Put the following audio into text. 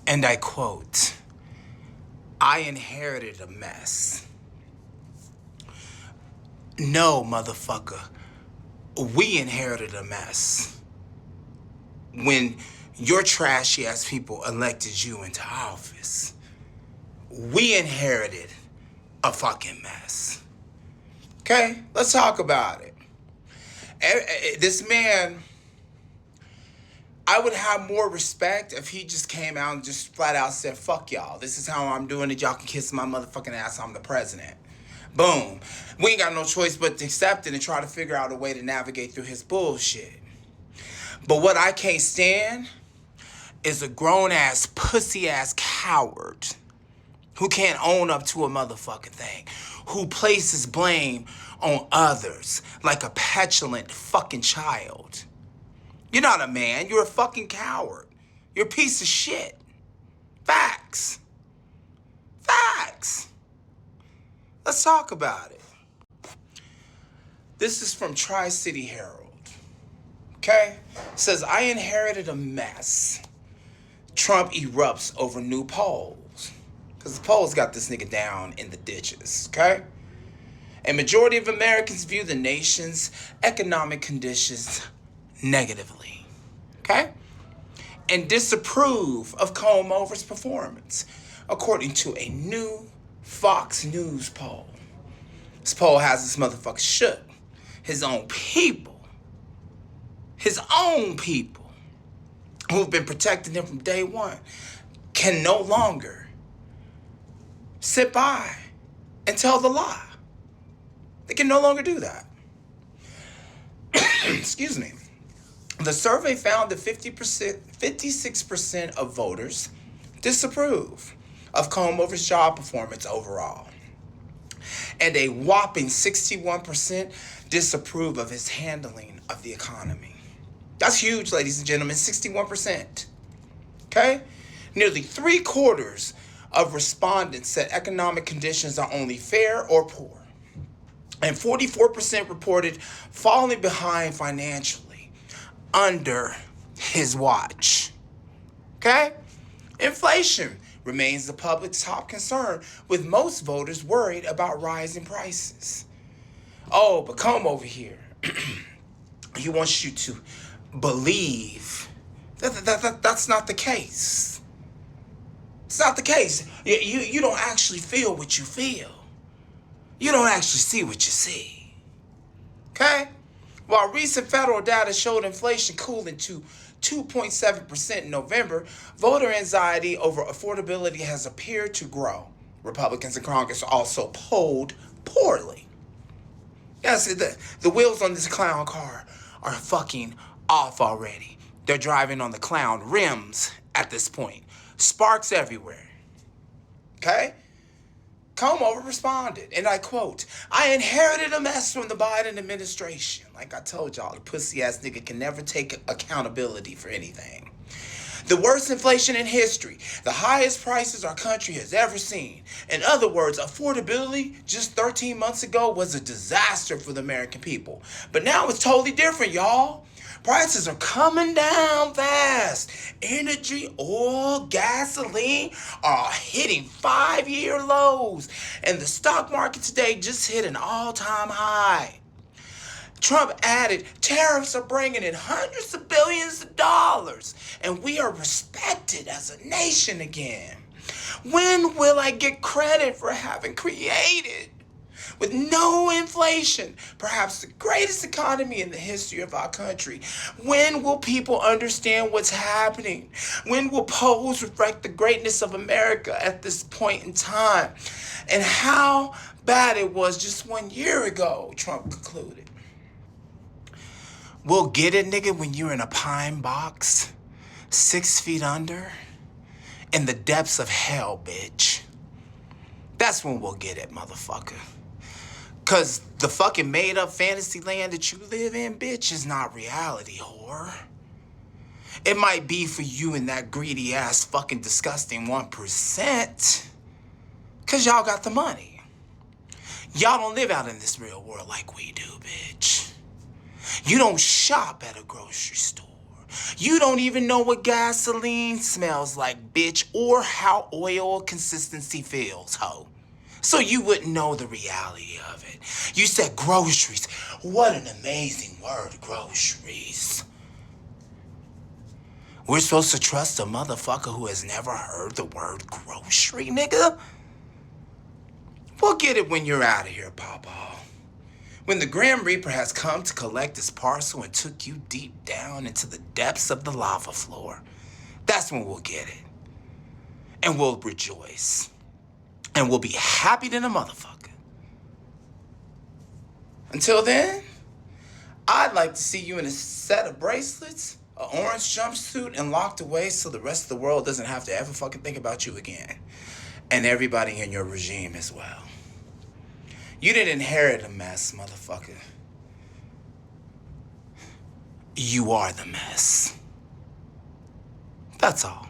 And I quote, I inherited a mess. No, motherfucker. We inherited a mess. When your trashy ass people elected you into office, we inherited a fucking mess. Okay? Let's talk about it. This man, I would have more respect if he just came out and just flat out said, fuck y'all. This is how I'm doing it. Y'all can kiss my motherfucking ass. I'm the president. Boom. We ain't got no choice but to accept it and try to figure out a way to navigate through his bullshit. But what I can't stand is a grown-ass, pussy-ass coward who can't own up to a motherfucking thing, who places blame on others like a petulant fucking child. You're not a man. You're a fucking coward. You're a piece of shit. Facts. Facts. Let's talk about it. This is from Tri-City Herald. Okay? It says, I inherited a mess. Trump erupts over new polls. Because the polls got this nigga down in the ditches. Okay? A majority of Americans view the nation's economic conditions negatively. Okay? And disapprove of Cuomo's performance, according to a new Fox News poll. This poll has this motherfucker shook. His own people, who've been protecting him from day one, can no longer sit by and tell the lie. They can no longer do that. Excuse me. The survey found that 56% of voters disapprove of Cuomo's job performance overall. And a whopping 61% disapprove of his handling of the economy. That's huge, ladies and gentlemen, 61%. Okay? Nearly 3/4 of respondents said economic conditions are only fair or poor. And 44% reported falling behind financially under his watch. Okay? Inflation remains the public's top concern, with most voters worried about rising prices. Oh, but come over here. He wants you to believe that's not the case. It's not the case. You don't actually feel what you feel. You don't actually see what you see. Okay? While recent federal data showed inflation cooling to 2.7% in November, voter anxiety over affordability has appeared to grow. Republicans in Congress also polled poorly. Yes, the wheels on this clown car are fucking off already. They're driving on the clown rims at this point. Sparks everywhere. Okay? Cuomo responded, and I quote, I inherited a mess from the Biden administration. Like I told y'all, the pussy ass nigga can never take accountability for anything. The worst inflation in history, the highest prices our country has ever seen. In other words, affordability just 13 months ago was a disaster for the American people. But now it's totally different, y'all. Prices are coming down fast. Energy, oil, gasoline are hitting 5-year lows. And the stock market today just hit an all-time high. Trump added, tariffs are bringing in hundreds of billions of dollars, and we are respected as a nation again. When will I get credit for having created, with no inflation, perhaps the greatest economy in the history of our country? When will people understand what's happening? When will polls reflect the greatness of America at this point in time? And how bad it was just 1 year ago, Trump concluded. We'll get it, nigga, when you're in a pine box, 6 feet under, in the depths of hell, bitch. That's when we'll get it, motherfucker. Cause the fucking made up fantasy land that you live in, bitch, is not reality, whore. It might be for you and that greedy ass fucking disgusting 1%. Cause y'all got the money. Y'all don't live out in this real world like we do, bitch. You don't shop at a grocery store. You don't even know what gasoline smells like, bitch, or how oil consistency feels, ho. So you wouldn't know the reality of it. You said groceries. What an amazing word, groceries. We're supposed to trust a motherfucker who has never heard the word grocery, nigga? We'll get it when you're out of here, Pawpaw. When the Grim Reaper has come to collect his parcel and took you deep down into the depths of the lava floor, that's when we'll get it. And we'll rejoice. And we'll be happy than a motherfucker. Until then, I'd like to see you in a set of bracelets, an orange jumpsuit, and locked away so the rest of the world doesn't have to ever fucking think about you again. And everybody in your regime as well. You didn't inherit a mess, motherfucker. You are the mess. That's all.